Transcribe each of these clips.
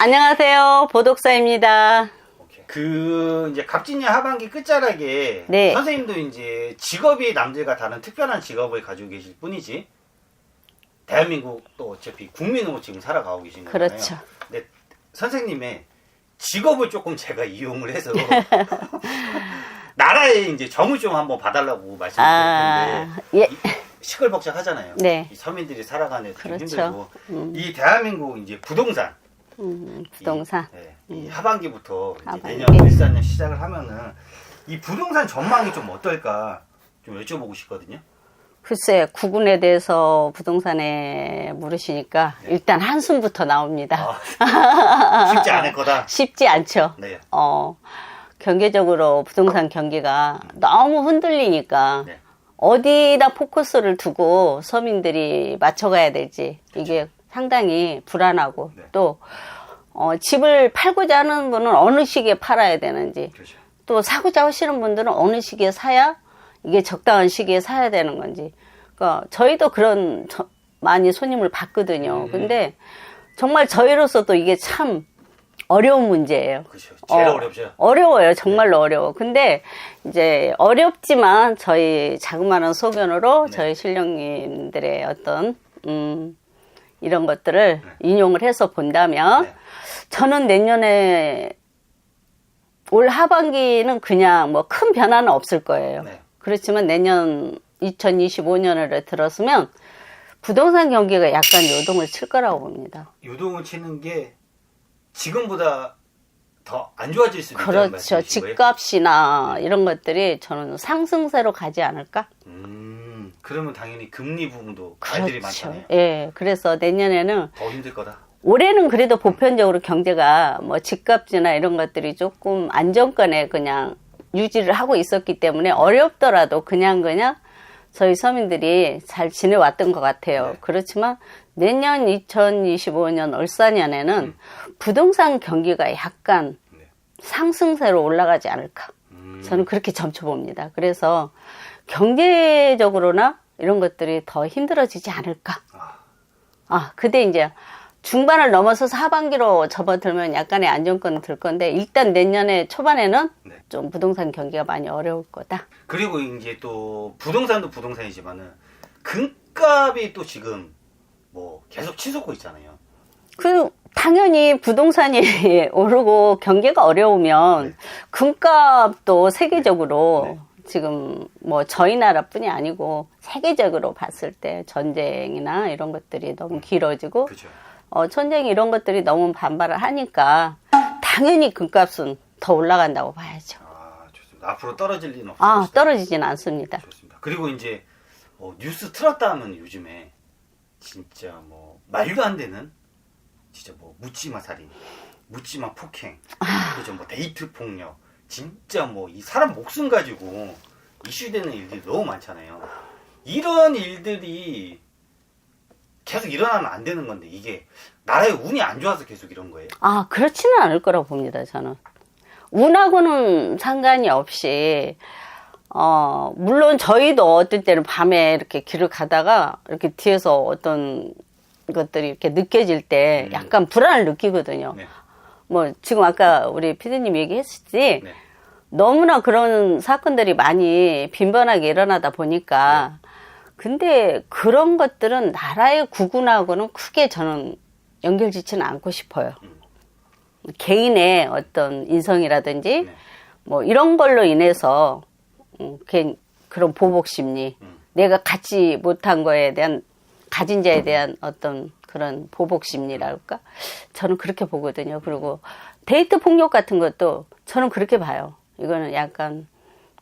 안녕하세요. 보독사입니다. 이제 갑진년 하반기 끝자락에 네. 선생님도 이제 직업이 남들과 다른 특별한 직업을 가지고 계실 뿐이지 대한민국 또 어차피 국민으로 지금 살아가고 계신 거잖아요. 그렇죠. 근데 선생님의 직업을 조금 제가 이용을 해서 나라에 이제 점을 좀 한번 봐달라고 말씀드렸는데 예. 시끌벅적 하잖아요. 네. 이 서민들이 살아가는 데 그렇죠. 힘들고 이 대한민국 이제 부동산 부동산. 이 하반기부터 이제 하반기. 내년 일사년 시작을 하면은 이 부동산 전망이 좀 어떨까 좀 여쭤보고 싶거든요. 글쎄, 구군에 대해서 부동산에 물으시니까 일단 한숨부터 나옵니다. 쉽지 않을 거다. 쉽지 않죠. 네. 경제적으로 부동산 경기가 너무 흔들리니까 네. 어디다 포커스를 두고 서민들이 맞춰가야 될지 이게 상당히 불안하고 네. 또 집을 팔고자 하는 분은 어느 시기에 팔아야 되는지 그렇죠. 또 사고자 하시는 분들은 어느 시기에 사야 이게 적당한 시기에 사야 되는 건지. 그러니까 저희도 그런 많이 손님을 받거든요. 근데 정말 저희로서도 이게 참 어려운 문제예요. 그렇죠. 제일 어렵죠. 어려워요. 정말로 어려워. 근데 이제 어렵지만 저희 자그마한 소견으로 네. 저희 신령님들의 어떤 이런 것들을 인용을 해서 본다면 네. 저는 내년에 올 하반기는 그냥 뭐 큰 변화는 없을 거예요. 네. 그렇지만 내년 2025년을 들었으면 부동산 경기가 약간 요동을 칠 거라고 봅니다. 요동을 치는 게 지금보다 더 안 좋아질 수도 있다는 그렇죠. 말씀이신 거예요? 집값이나 이런 것들이 저는 상승세로 가지 않을까? 그러면 당연히 금리 부분도 말들이 그렇죠. 많잖아요. 예. 그래서 내년에는 더 힘들 거다. 올해는 그래도 보편적으로 경제가 뭐 집값이나 이런 것들이 조금 안정권에 그냥 유지를 하고 있었기 때문에 어렵더라도 그냥 저희 서민들이 잘 지내왔던 것 같아요. 네. 그렇지만 내년 2025년 을사년에는 부동산 경기가 약간 네. 상승세로 올라가지 않을까. 저는 그렇게 점쳐봅니다. 그래서 경제적으로나 이런 것들이 더 힘들어지지 않을까. 근데 이제 중반을 넘어서서 하반기로 접어들면 약간의 안정권은 들 건데 일단 내년에 초반에는 네. 좀 부동산 경기가 많이 어려울 거다. 그리고 이제 또 부동산도 부동산이지만은 금값이 또 지금 뭐 계속 치솟고 있잖아요. 당연히 부동산이 오르고 경기가 어려우면 네. 금값도 세계적으로 네. 지금 뭐 저희 나라뿐이 아니고 세계적으로 봤을 때 전쟁이나 이런 것들이 너무 길어지고 그렇죠. 전쟁 이런 것들이 너무 반발을 하니까 당연히 금값은 더 올라간다고 봐야죠. 좋습니다. 앞으로 떨어질 리는 없을 것이다. 떨어지진 않습니다. 좋습니다. 그리고 이제 뉴스 틀었다 하면 요즘에 진짜 뭐 말도 안 되는 진짜 뭐 묻지마 살인, 묻지마 폭행, 그죠? 뭐 데이트 폭력, 진짜 뭐 이 사람 목숨 가지고 이슈되는 일들이 너무 많잖아요. 이런 일들이 계속 일어나면 안 되는 건데 이게 나라의 운이 안 좋아서 계속 이런 거예요? 그렇지는 않을 거라고 봅니다, 저는. 운하고는 상관이 없이, 물론 저희도 어떤 때는 밤에 이렇게 길을 가다가 이렇게 뒤에서 어떤 것들이 이렇게 느껴질 때 약간 불안을 느끼거든요. 네. 뭐, 지금 아까 우리 피디님 얘기했었지, 네. 너무나 그런 사건들이 많이 빈번하게 일어나다 보니까, 근데 그런 것들은 나라의 구군하고는 크게 저는 연결짓지는 않고 싶어요. 개인의 어떤 인성이라든지 네. 뭐 이런 걸로 인해서 그런 보복 심리, 내가 갖지 못한 거에 대한 가진 자에 대한 어떤 그런 보복 심리랄까? 저는 그렇게 보거든요. 그리고 데이트 폭력 같은 것도 저는 그렇게 봐요. 이거는 약간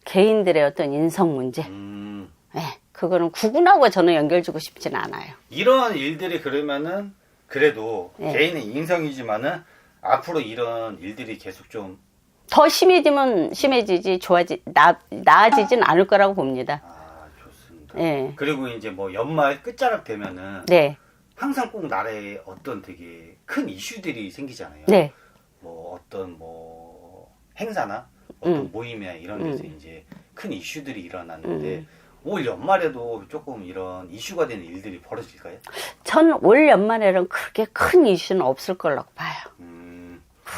개인들의 어떤 인성 문제. 네, 그거는 구군하고 저는 연결주고 싶지는 않아요. 이런 일들이 그러면은 그래도 네. 개인의 인성이지만은 앞으로 이런 일들이 계속 좀 더 심해지면 심해지지 나아지진 않을 거라고 봅니다. 좋습니다. 네. 그리고 이제 뭐 연말 끝자락 되면은 네. 항상 꼭 나라에 어떤 되게 큰 이슈들이 생기잖아요. 네. 뭐 어떤 뭐 행사나 어떤 모임이나 이런 데서 이제 큰 이슈들이 일어났는데 올 연말에도 조금 이런 이슈가 되는 일들이 벌어질까요? 전 올 연말에는 그렇게 큰 이슈는 없을 거라고 봐요.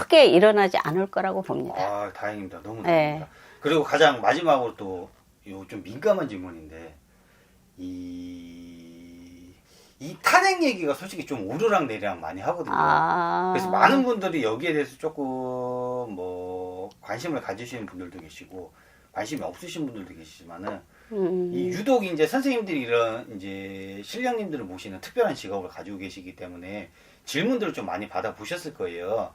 크게 일어나지 않을 거라고 봅니다. 아, 다행입니다. 너무 네. 다행입니다. 그리고 가장 마지막으로 또 요 좀 민감한 질문인데 이 탄핵 얘기가 솔직히 좀 오르락 내리락 많이 하거든요. 그래서 많은 분들이 여기에 대해서 조금 뭐 관심을 가지시는 분들도 계시고 관심이 없으신 분들도 계시지만은 이 유독 이제 선생님들이 이런 이제 신령님들을 모시는 특별한 직업을 가지고 계시기 때문에 질문들을 좀 많이 받아보셨을 거예요.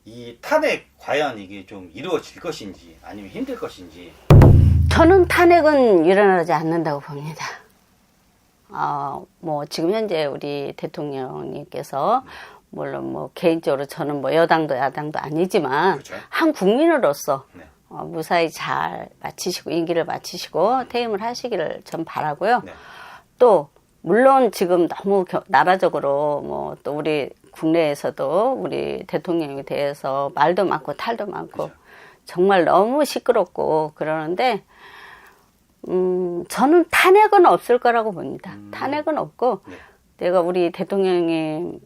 이 탄핵 과연 이게 좀 이루어질 것인지 아니면 힘들 것인지. 저는 탄핵은 일어나지 않는다고 봅니다. 뭐 지금 현재 우리 대통령님께서 물론 뭐 개인적으로 저는 뭐 여당도 야당도 아니지만 그렇죠. 한 국민으로서 네. 무사히 잘 마치시고 임기를 마치시고 퇴임을 하시기를 전 바라고요. 네. 또 물론 지금 너무 나라적으로 뭐 또 우리 국내에서도 우리 대통령에 대해서 말도 많고 탈도 많고 그렇죠. 정말 너무 시끄럽고 그러는데 저는 탄핵은 없을 거라고 봅니다. 탄핵은 없고 네. 내가 우리 대통령님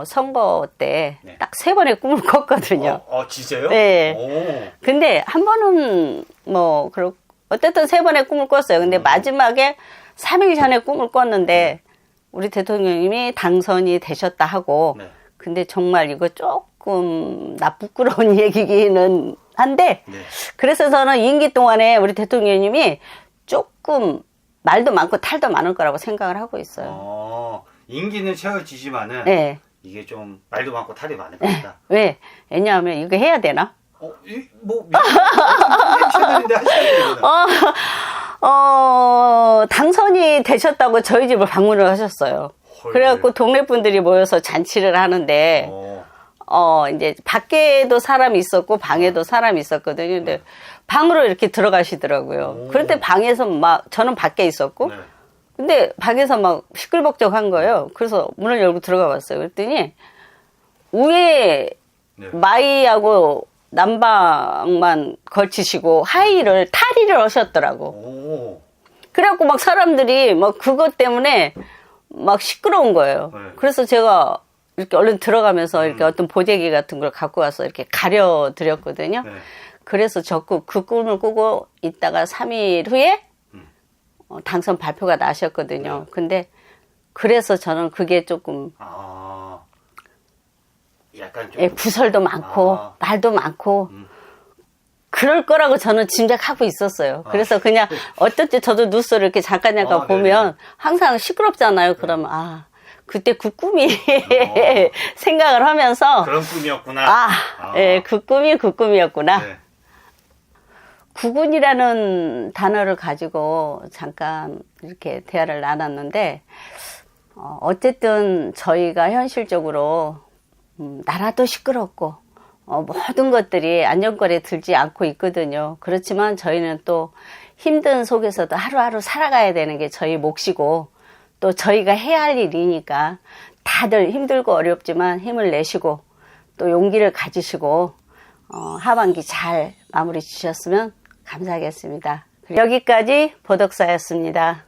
선거 때 네. 딱 3번의 꿈을 꿨거든요. 진짜요? 네. 오. 근데 한 번은 뭐 어쨌든 3번의 꿈을 꿨어요. 근데 마지막에 3일 전에 꿈을 꿨는데 우리 대통령님이 당선이 되셨다 하고 네. 근데 정말 이거 조금 부끄러운 얘기기는 한데 네. 그래서 저는 임기 동안에 우리 대통령님이 조금 말도 많고 탈도 많을 거라고 생각을 하고 있어요. 임기는 채워지지만은 네. 이게 좀 말도 많고 탈이 많을 것이다. 왜? 왜냐하면 이거 해야 되나? 최근인데 하셔야 되거든. 당선이 되셨다고 저희 집을 방문을 하셨어요. 헐. 그래갖고 동네 분들이 모여서 잔치를 하는데, 이제 밖에도 사람이 있었고, 방에도 사람이 있었거든요. 근데 방으로 이렇게 들어가시더라고요. 그런데 방에서 저는 밖에 있었고, 네. 근데 방에서 막 시끌벅적한 거예요. 그래서 문을 열고 들어가 봤어요. 그랬더니, 위에 네. 마이하고 난방만 걸치시고, 하의를 탈의를 하셨더라고. 그래갖고 막 사람들이 막 그것 때문에 막 시끄러운 거예요. 네. 그래서 제가 이렇게 얼른 들어가면서 이렇게 어떤 보재기 같은 걸 갖고 와서 이렇게 가려드렸거든요. 네. 그래서 적극 그 꿈을 꾸고 있다가 3일 후에 당선 발표가 나셨거든요. 네. 근데 그래서 저는 그게 조금 약간 좀 구설도 많고 말도 많고 그럴 거라고 저는 짐작하고 있었어요. 그래서 그냥 어떨 때 저도 뉴스를 이렇게 잠깐 보면 네네. 항상 시끄럽잖아요. 그러면 그때 그 꿈이 생각을 하면서 그런 꿈이었구나. 그 꿈이 그 꿈이었구나. 네. 국군이라는 단어를 가지고 잠깐 이렇게 대화를 나눴는데 어쨌든 저희가 현실적으로 나라도 시끄럽고 모든 것들이 안정권에 들지 않고 있거든요. 그렇지만 저희는 또 힘든 속에서도 하루하루 살아가야 되는 게 저희 몫이고 또 저희가 해야 할 일이니까 다들 힘들고 어렵지만 힘을 내시고 또 용기를 가지시고 하반기 잘 마무리 주셨으면 감사하겠습니다. 여기까지 보덕사였습니다.